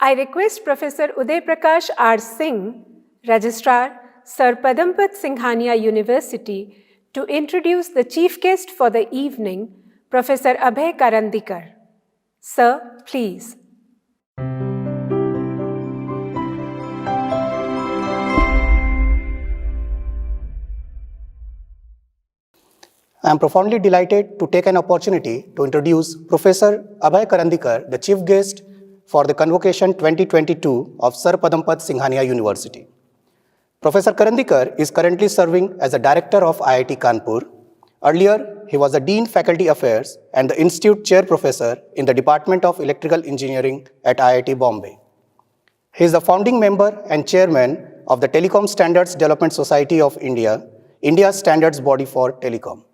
I request Professor Uday Prakash R. Singh, Registrar, Sir Padampat, Singhania University, to introduce the chief guest for the evening, Professor Abhay Karandikar. Sir, please. I am profoundly delighted to take an opportunity to introduce Professor Abhay Karandikar, the chief guest for the Convocation 2022 of Sir Padampat, Singhania University. Professor Karandikar is currently serving as the Director of IIT Kanpur. Earlier, he was the Dean Faculty Affairs and the Institute Chair Professor in the Department of Electrical Engineering at IIT Bombay. He is the founding member and chairman of the Telecom Standards Development Society of India, India's standards body for telecom.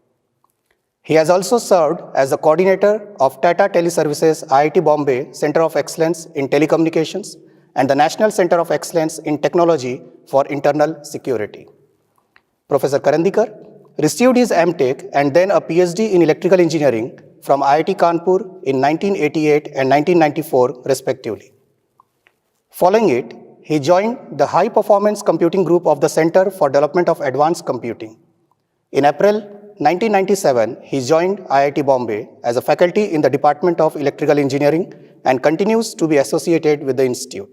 He has also served as the coordinator of Tata Teleservices IIT Bombay Center of Excellence in Telecommunications and the National Center of Excellence in Technology for Internal Security. Professor Karandikar received his M.Tech and then a PhD in Electrical Engineering from IIT Kanpur in 1988 and 1994 respectively. Following it, he joined the High Performance Computing Group of the Center for Development of Advanced Computing. In April 1997, he joined IIT Bombay as a faculty in the Department of Electrical Engineering and continues to be associated with the institute.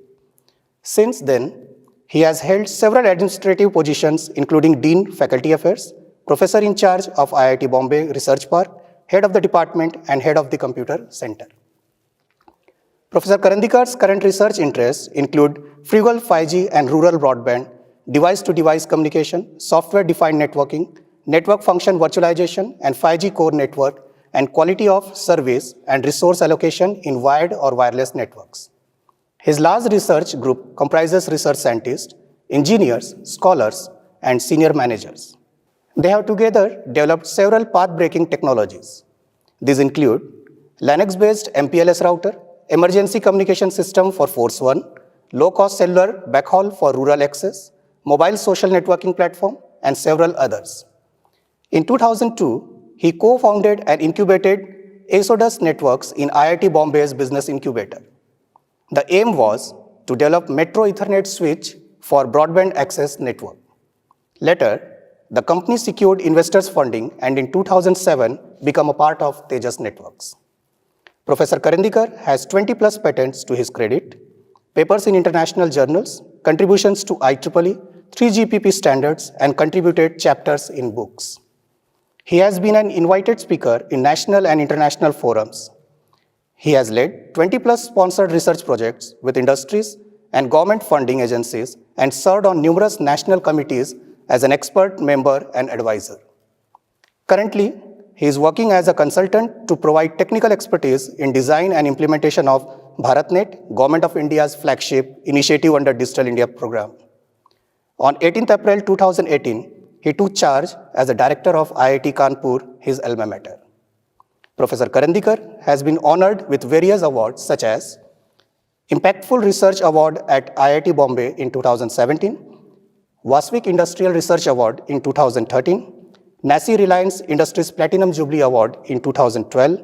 Since then, he has held several administrative positions including Dean Faculty Affairs, Professor in charge of IIT Bombay Research Park, Head of the Department and Head of the Computer Center. Professor Karandikar's current research interests include frugal 5G and rural broadband, device-to-device communication, software-defined networking, network function virtualization and 5G core network, and quality of service and resource allocation in wired or wireless networks. His large research group comprises research scientists, engineers, scholars, and senior managers. They have together developed several path-breaking technologies. These include Linux-based MPLS router, emergency communication system for Force 1, low-cost cellular backhaul for rural access, mobile social networking platform, and several others. In 2002, he co-founded and incubated Exodus Networks in IIT Bombay's business incubator. The aim was to develop Metro Ethernet switch for broadband access network. Later, the company secured investors' funding and in 2007 became a part of Tejas Networks. Professor Karandikar has 20+ patents to his credit, papers in international journals, contributions to IEEE, 3GPP standards, and contributed chapters in books. He has been an invited speaker in national and international forums. He has led 20+ sponsored research projects with industries and government funding agencies and served on numerous national committees as an expert member and advisor. Currently, he is working as a consultant to provide technical expertise in design and implementation of BharatNet, Government of India's flagship initiative under Digital India program. On 18th April 2018, he took charge as the director of IIT Kanpur, his alma mater. Professor Karandikar has been honored with various awards such as Impactful Research Award at IIT Bombay in 2017, Vasvik Industrial Research Award in 2013, Nasi Reliance Industries Platinum Jubilee Award in 2012,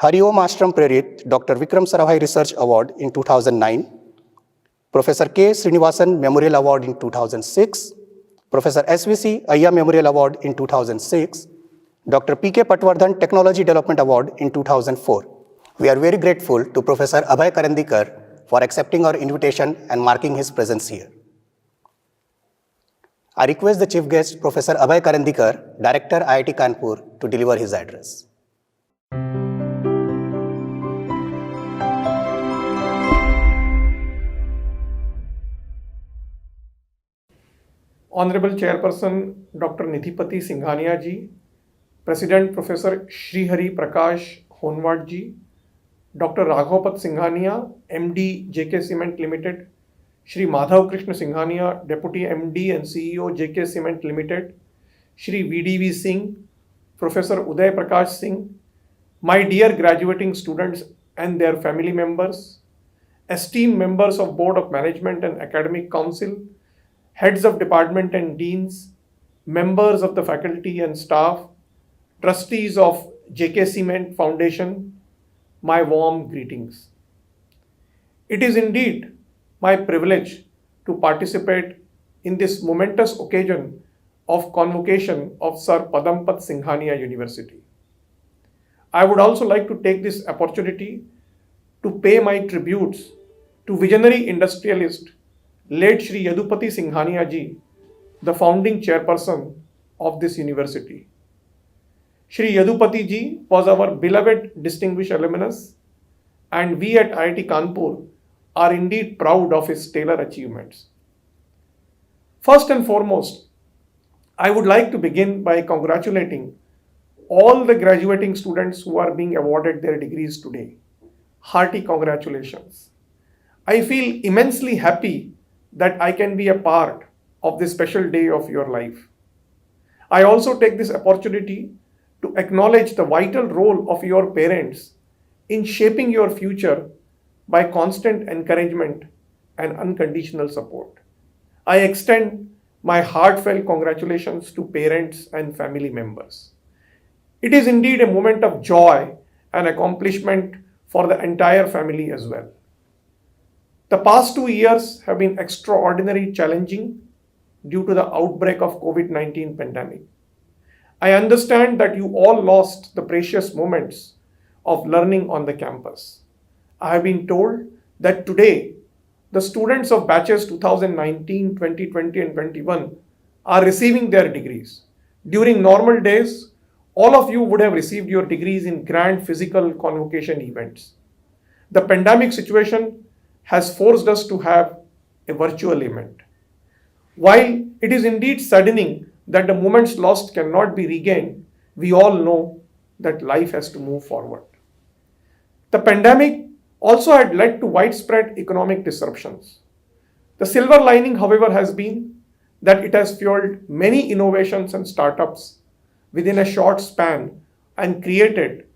Hariom Ashram Prerit Dr. Vikram Sarabhai Research Award in 2009, Professor K. Srinivasan Memorial Award in 2006, Professor SVC Ayya Memorial Award in 2006, Dr. P.K. Patwardhan Technology Development Award in 2004. We are very grateful to Professor Abhay Karandikar for accepting our invitation and marking his presence here. I request the chief guest, Professor Abhay Karandikar, Director IIT Kanpur, to deliver his address. Honorable Chairperson Dr. Nithipati Singhania ji, President Professor Srihari Prakash Honwad ji, Dr. Raghavat Singhania, MD JK Cement Limited, Shri Madhav Krishna Singhania, Deputy MD and CEO JK Cement Limited, Shri VDV Singh, Professor Uday Prakash Singh, my dear graduating students and their family members, esteemed members of Board of Management and Academic Council, heads of department and deans, members of the faculty and staff, trustees of JK Cement Foundation, my warm greetings. It is indeed my privilege to participate in this momentous occasion of convocation of Sir Padampat Singhania University. I would also like to take this opportunity to pay my tributes to visionary industrialist late Shri Yadupati Singhania ji, the founding chairperson of this university. Shri Yadupati ji was our beloved distinguished alumnus, and we at IIT Kanpur are indeed proud of his stellar achievements. First and foremost, I would like to begin by congratulating all the graduating students who are being awarded their degrees today. Hearty congratulations. I feel immensely happy that I can be a part of this special day of your life. I also take this opportunity to acknowledge the vital role of your parents in shaping your future by constant encouragement and unconditional support. I extend my heartfelt congratulations to parents and family members. It is indeed a moment of joy and accomplishment for the entire family as well. The past 2 years have been extraordinarily challenging due to the outbreak of COVID-19 pandemic. I understand that you all lost the precious moments of learning on the campus. I have been told that today the students of batches 2019, 2020 and 21 are receiving their degrees. During normal days, all of you would have received your degrees in grand physical convocation events. The pandemic situation has forced us to have a virtual event. While it is indeed saddening that the moments lost cannot be regained, we all know that life has to move forward. The pandemic also had led to widespread economic disruptions. The silver lining, however, has been that it has fueled many innovations and startups within a short span and created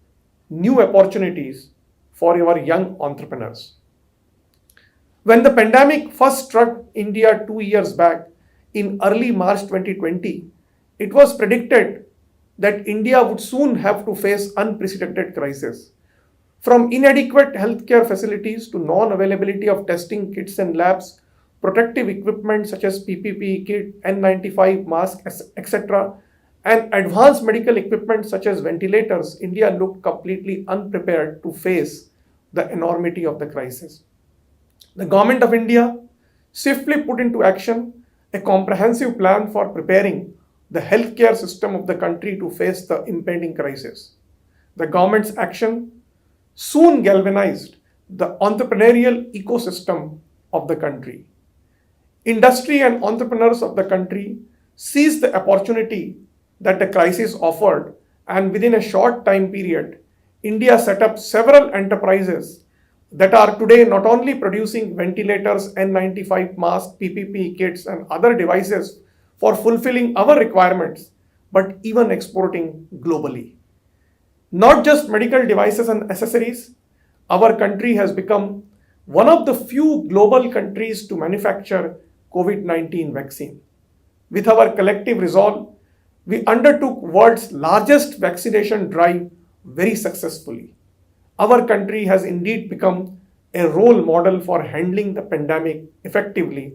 new opportunities for our young entrepreneurs. When the pandemic first struck India 2 years back in early March 2020, it was predicted that India would soon have to face unprecedented crisis. From inadequate healthcare facilities to non-availability of testing kits and labs, protective equipment such as PPE kit, N95 mask, etc., and advanced medical equipment such as ventilators, India looked completely unprepared to face the enormity of the crisis. The Government of India swiftly put into action a comprehensive plan for preparing the healthcare system of the country to face the impending crisis. The government's action soon galvanized the entrepreneurial ecosystem of the country. Industry and entrepreneurs of the country seized the opportunity that the crisis offered, and within a short time period, India set up several enterprises that are today not only producing ventilators, N95 masks, PPE kits, and other devices for fulfilling our requirements, but even exporting globally. Not just medical devices and accessories, our country has become one of the few global countries to manufacture COVID-19 vaccine. With our collective resolve, we undertook world's largest vaccination drive very successfully. Our country has indeed become a role model for handling the pandemic effectively,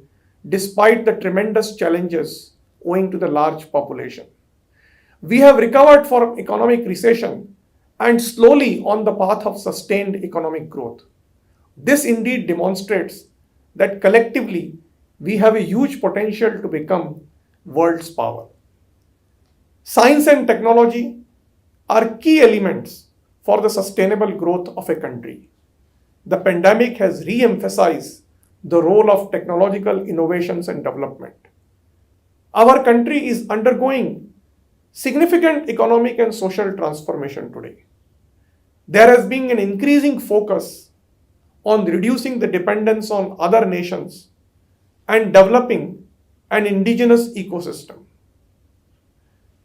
despite the tremendous challenges owing to the large population. We have recovered from economic recession and slowly on the path of sustained economic growth. This indeed demonstrates that collectively we have a huge potential to become world's power. Science and technology are key elements for the sustainable growth of a country. The pandemic has re-emphasized the role of technological innovations and development. Our country is undergoing significant economic and social transformation today. There has been an increasing focus on reducing the dependence on other nations and developing an indigenous ecosystem.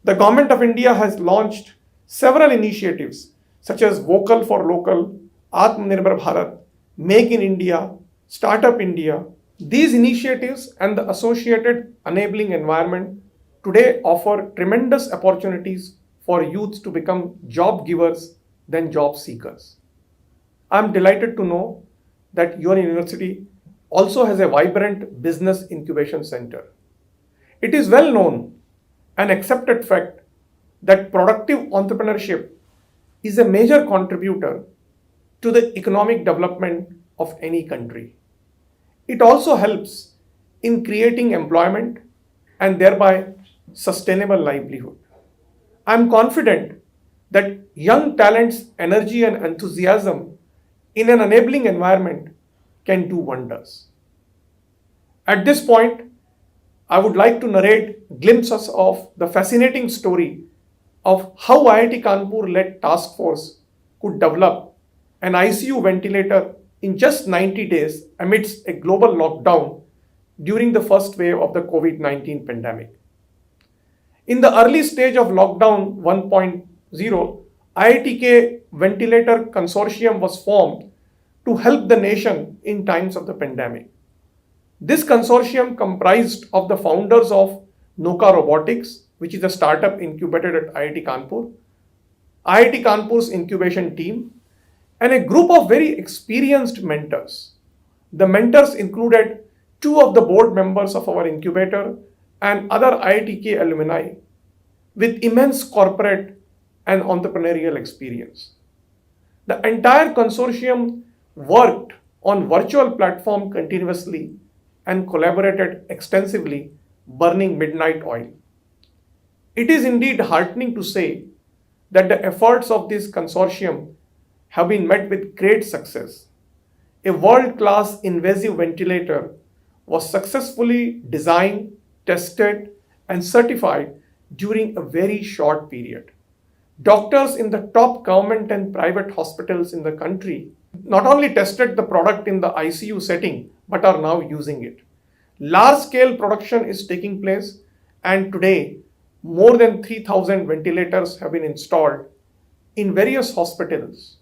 The Government of India has launched several initiatives such as Vocal for Local, Atmanirbhar Bharat, Make in India, Startup India. These initiatives and the associated enabling environment today offer tremendous opportunities for youth to become job givers than job seekers. I am delighted to know that your university also has a vibrant business incubation center. It is well known and accepted fact that productive entrepreneurship is a major contributor to the economic development of any country. It also helps in creating employment and thereby sustainable livelihood. I am confident that young talent's energy and enthusiasm in an enabling environment can do wonders. At this point, I would like to narrate glimpses of the fascinating story of how IIT Kanpur-led task force could develop an ICU ventilator in just 90 days amidst a global lockdown during the first wave of the COVID-19 pandemic. In the early stage of lockdown 1.0, IITK Ventilator Consortium was formed to help the nation in times of the pandemic. This consortium comprised of the founders of Noka Robotics, which is a startup incubated at IIT Kanpur, IIT Kanpur's incubation team, and a group of very experienced mentors. The mentors included two of the board members of our incubator and other IITK alumni with immense corporate and entrepreneurial experience. The entire consortium worked on virtual platform continuously and collaborated extensively, burning midnight oil. It is indeed heartening to say that the efforts of this consortium have been met with great success. A world-class invasive ventilator was successfully designed, tested, and certified during a very short period. Doctors in the top government and private hospitals in the country not only tested the product in the ICU setting, but are now using it. Large-scale production is taking place, and today, more than 3,000 ventilators have been installed in various hospitals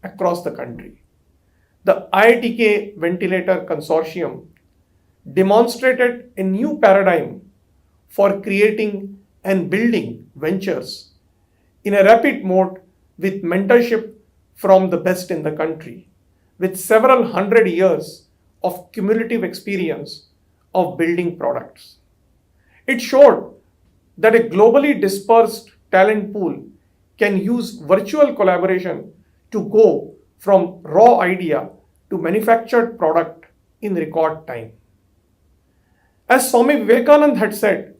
across the country. The IITK Ventilator Consortium demonstrated a new paradigm for creating and building ventures in a rapid mode with mentorship from the best in the country, with several hundred years of cumulative experience of building products. It showed that a globally dispersed talent pool can use virtual collaboration to go from raw idea to manufactured product in record time. As Swami Vivekananda had said,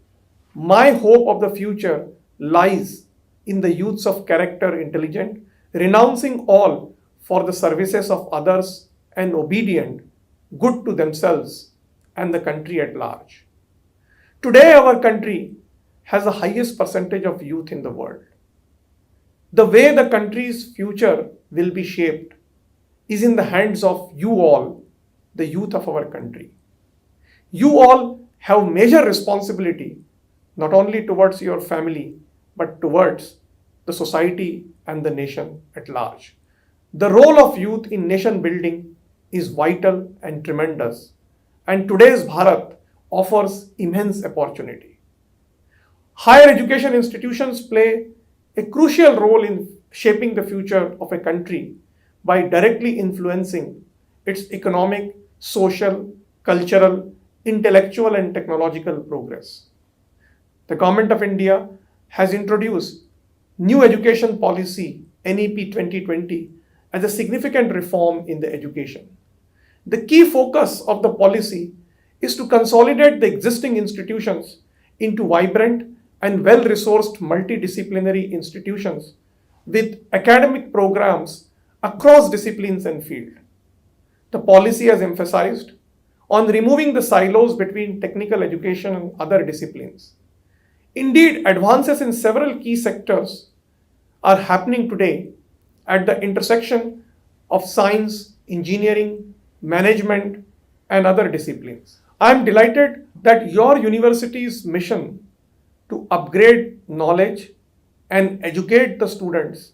my hope of the future lies in the youths of character intelligent, renouncing all for the services of others and obedient, good to themselves and the country at large. Today, our country has the highest percentage of youth in the world. The way the country's future will be shaped is in the hands of you all, the youth of our country. You all have major responsibility, not only towards your family, but towards the society and the nation at large. The role of youth in nation building is vital and tremendous, and today's Bharat offers immense opportunity. Higher education institutions play a crucial role in shaping the future of a country by directly influencing its economic, social, cultural, intellectual, and technological progress. The Government of India has introduced new education policy NEP 2020 as a significant reform in the education. The key focus of the policy is to consolidate the existing institutions into vibrant and well-resourced multidisciplinary institutions with academic programs across disciplines and field. The policy has emphasized on removing the silos between technical education and other disciplines. Indeed, advances in several key sectors are happening today at the intersection of science, engineering, management, and other disciplines. I am delighted that your university's mission to upgrade knowledge and educate the students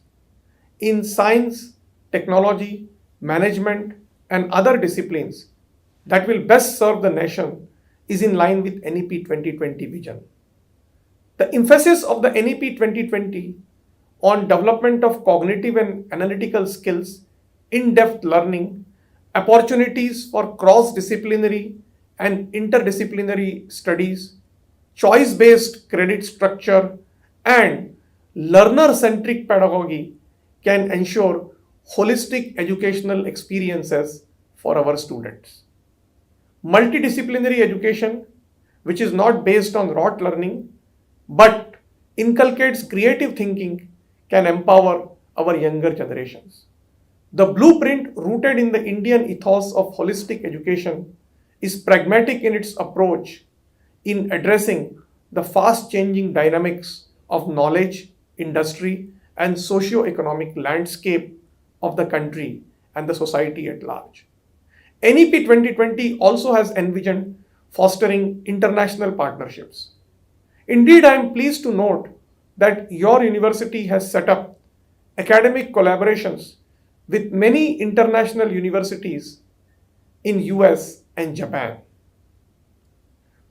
in science, technology, management, and other disciplines that will best serve the nation is in line with NEP 2020 vision. The emphasis of the NEP 2020 on development of cognitive and analytical skills, in-depth learning, opportunities for cross-disciplinary and interdisciplinary studies, choice-based credit structure, and learner-centric pedagogy can ensure holistic educational experiences for our students. Multidisciplinary education, which is not based on rote learning but inculcates creative thinking, can empower our younger generations. The blueprint rooted in the Indian ethos of holistic education is pragmatic in its approach in addressing the fast changing dynamics of knowledge, industry, and socio-economic landscape of the country and the society at large. NEP 2020 also has envisioned fostering international partnerships. Indeed, I am pleased to note that your university has set up academic collaborations with many international universities in US and Japan.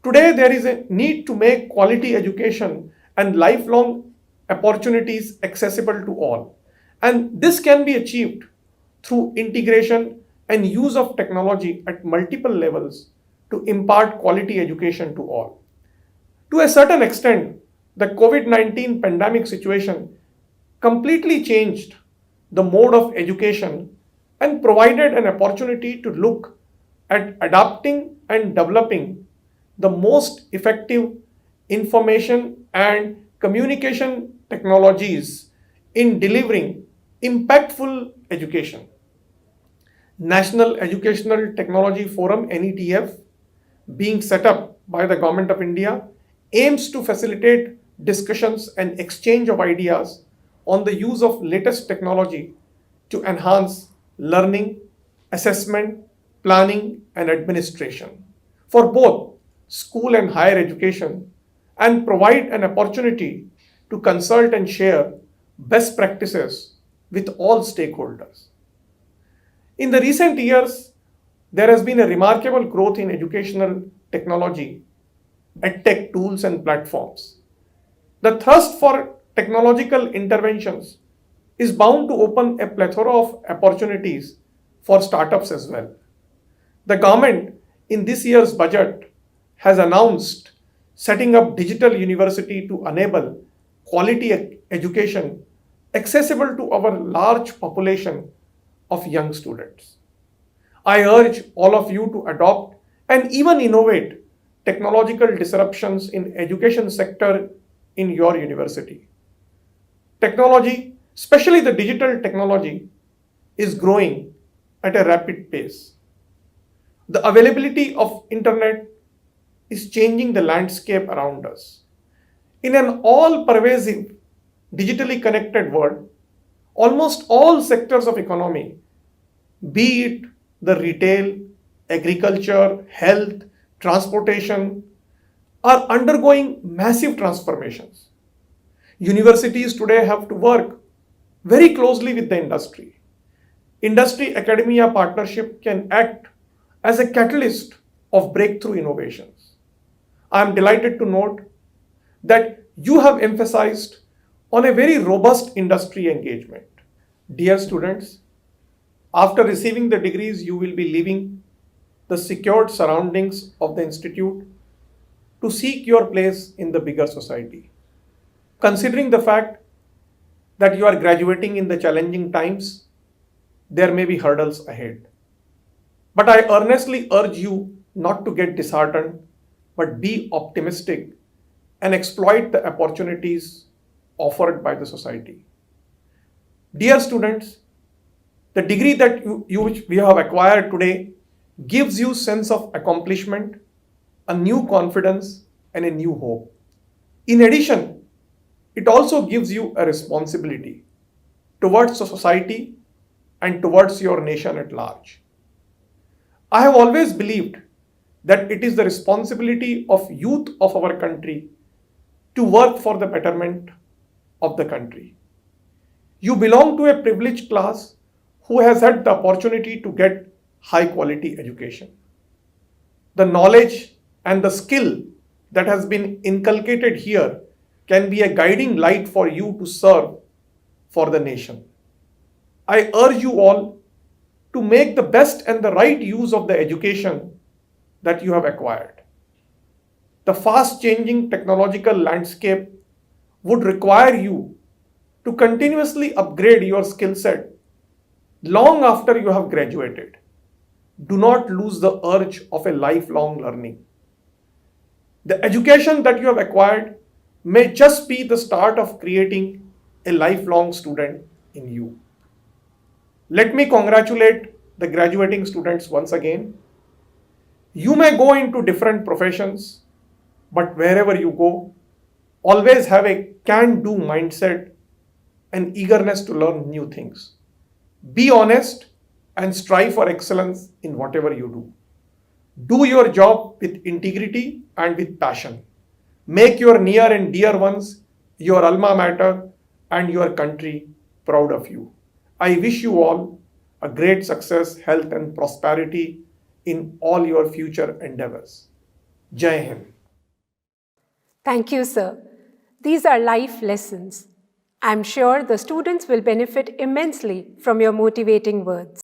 Today, there is a need to make quality education and lifelong opportunities accessible to all. And this can be achieved through integration and use of technology at multiple levels to impart quality education to all. To a certain extent, the COVID-19 pandemic situation completely changed the mode of education and provided an opportunity to look at adapting and developing the most effective information and communication technologies in delivering impactful education. National Educational Technology Forum (NETF), being set up by the Government of India, aims to facilitate discussions and exchange of ideas on the use of latest technology to enhance learning, assessment, planning, and administration for both school and higher education, and provide an opportunity to consult and share best practices with all stakeholders. In the recent years, there has been a remarkable growth in educational technology, edtech tools and platforms. The thrust for technological interventions is bound to open a plethora of opportunities for startups as well. The government in this year's budget has announced setting up digital university to enable quality education accessible to our large population of young students. I urge all of you to adopt and even innovate technological disruptions in education sector in your university. Technology, especially the digital technology, is growing at a rapid pace. The availability of internet is changing the landscape around us. In an all-pervasive, digitally connected world, almost all sectors of economy, be it the retail, agriculture, health, transportation, are undergoing massive transformations. Universities today have to work very closely with the industry. Industry-academia partnership can act as a catalyst of breakthrough innovations. I am delighted to note that you have emphasized on a very robust industry engagement. Dear students, after receiving the degrees, you will be leaving the secured surroundings of the institute to seek your place in the bigger society. Considering the fact that you are graduating in the challenging times, there may be hurdles ahead. But I earnestly urge you not to get disheartened, but be optimistic and exploit the opportunities offered by the society. Dear students, the degree that we have acquired today gives you sense of accomplishment, a new confidence, and a new hope. In addition, it also gives you a responsibility towards the society and towards your nation at large. I have always believed that it is the responsibility of youth of our country to work for the betterment of the country. You belong to a privileged class who has had the opportunity to get high quality education. The knowledge and the skill that has been inculcated here can be a guiding light for you to serve for the nation. I urge you all to make the best and the right use of the education that you have acquired. The fast changing technological landscape would require you to continuously upgrade your skill set long after you have graduated. Do not lose the urge of a lifelong learning. The education that you have acquired may just be the start of creating a lifelong student in you. Let me congratulate the graduating students once again. You may go into different professions, but wherever you go, always have a can-do mindset and eagerness to learn new things. Be honest and strive for excellence in whatever you do. Do your job with integrity and with passion. Make your near and dear ones, your alma mater, and your country proud of you. I wish you all a great success, health, and prosperity in all your future endeavors. Jai Hind. Thank you, sir. These are life lessons. I'm sure the students will benefit immensely from your motivating words.